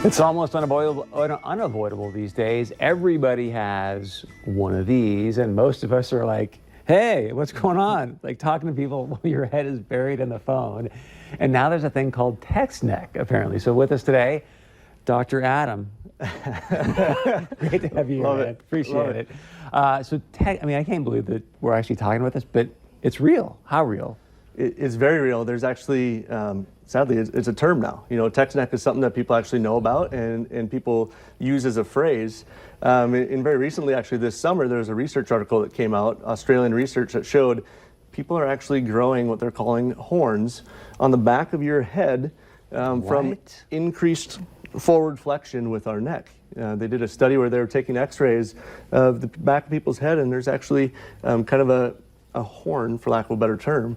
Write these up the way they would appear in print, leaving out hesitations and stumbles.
It's almost unavoidable these days. Everybody has one of these, and most of us are like, hey, what's going on? Like talking to people while your head is buried in the phone. And now there's a thing called text neck, apparently. So with us today, Dr. Adam. Great to have you here, man. Appreciate it. I can't believe that we're actually talking about this, but it's real. How real? It's very real. There's actually, sadly, it's a term now. You know, text neck is something that people actually know about and people use as a phrase. And very recently, actually this summer, there was a research article that came out, Australian research, that showed people are actually growing what they're calling horns on the back of your head from increased forward flexion with our neck. They did a study where they were taking x-rays of the back of people's head, and there's actually kind of a horn, for lack of a better term,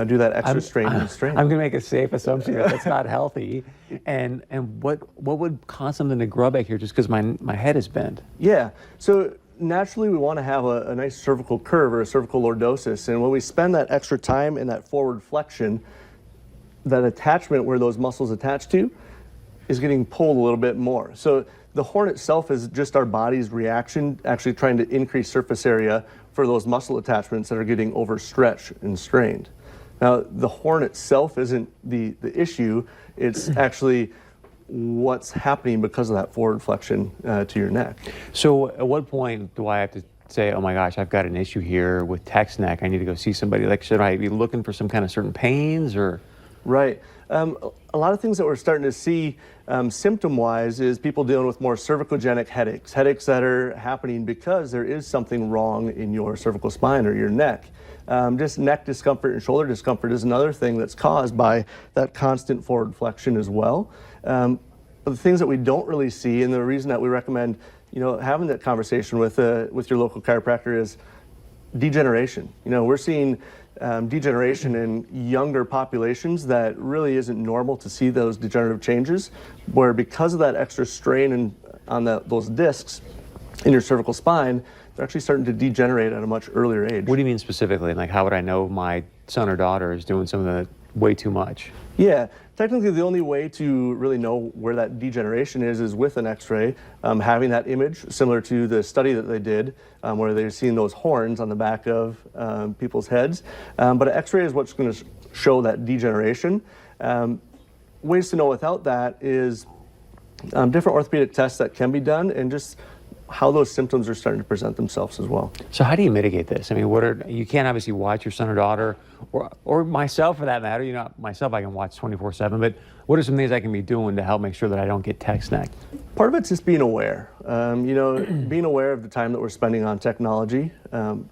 do that extra strain and strain. I'm going to make a safe assumption that that's not healthy. And what would cause something to grow back here just because my head is bent? Yeah. So naturally, we want to have a nice cervical curve or a cervical lordosis. And when we spend that extra time in that forward flexion, that attachment where those muscles attach to is getting pulled a little bit more. So the horn itself is just our body's reaction, actually trying to increase surface area for those muscle attachments that are getting overstretched and strained. Now, the horn itself isn't the issue. It's actually what's happening because of that forward flexion to your neck. So at what point do I have to say, oh my gosh, I've got an issue here with text neck, I need to go see somebody? Like, should I be looking for some kind of certain pains or? Right. A lot of things that we're starting to see symptom-wise is people dealing with more cervicogenic headaches, headaches that are happening because there is something wrong in your cervical spine or your neck. Just neck discomfort and shoulder discomfort is another thing that's caused by that constant forward flexion as well. The things that we don't really see, and the reason that we recommend, having that conversation with your local chiropractor, is degeneration. We're seeing degeneration in younger populations that really isn't normal to see those degenerative changes, where because of that extra strain on those discs in your cervical spine, they're actually starting to degenerate at a much earlier age. What do you mean specifically? Like, how would I know my son or daughter is doing some of the way too much? Yeah, technically the only way to really know where that degeneration is with an x-ray, having that image similar to the study that they did where they're seeing those horns on the back of people's heads. But an x-ray is what's going to show that degeneration. Ways to know without that is different orthopedic tests that can be done, and just how those symptoms are starting to present themselves as well. So how do you mitigate this? I mean, you can't obviously watch your son or daughter, or myself for that matter. Myself I can watch 24/7, but what are some things I can be doing to help make sure that I don't get text neck? Part of it's just being aware. Being aware of the time that we're spending on technology.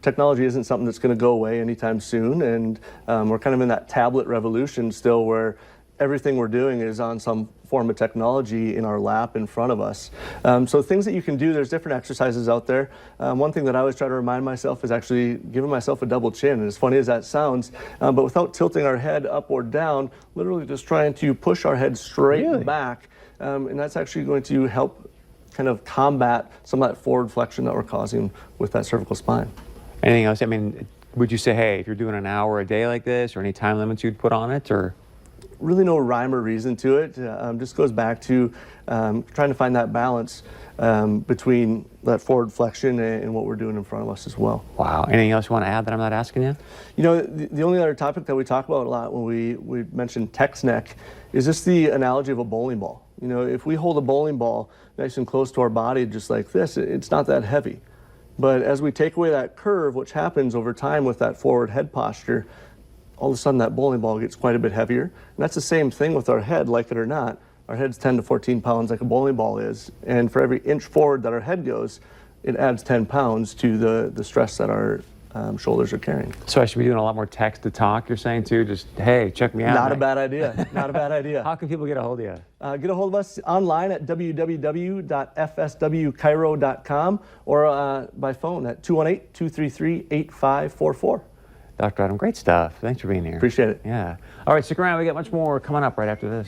Technology isn't something that's going to go away anytime soon, and we're kind of in that tablet revolution still, where everything we're doing is on some form of technology in our lap in front of us. So things that you can do, there's different exercises out there. One thing that I always try to remind myself is actually giving myself a double chin. And as funny as that sounds, but without tilting our head up or down, literally just trying to push our head straight back. And that's actually going to help kind of combat some of that forward flexion that we're causing with that cervical spine. Anything else? I mean, would you say, hey, if you're doing an hour a day like this, or any time limits you'd put on it, or? Really no rhyme or reason to it. Just goes back to trying to find that balance between that forward flexion and what we're doing in front of us as well. Wow. Anything else you want to add that I'm not asking you? The only other topic that we talk about a lot when we mention text neck is just the analogy of a bowling ball. If we hold a bowling ball nice and close to our body just like this, it's not that heavy. But as we take away that curve, which happens over time with that forward head posture, all of a sudden that bowling ball gets quite a bit heavier. And that's the same thing with our head, like it or not. Our head's 10 to 14 pounds like a bowling ball is. And for every inch forward that our head goes, it adds 10 pounds to the stress that our shoulders are carrying. So I should be doing a lot more text to talk, you're saying too? Just, hey, check me out. Not a bad idea. Not a bad idea. How can people get a hold of you? Get a hold of us online at www.fswchiro.com or by phone at 218-233-8544. Dr. Adam, great stuff. Thanks for being here. Appreciate it. Yeah. All right, stick around. We got much more coming up right after this.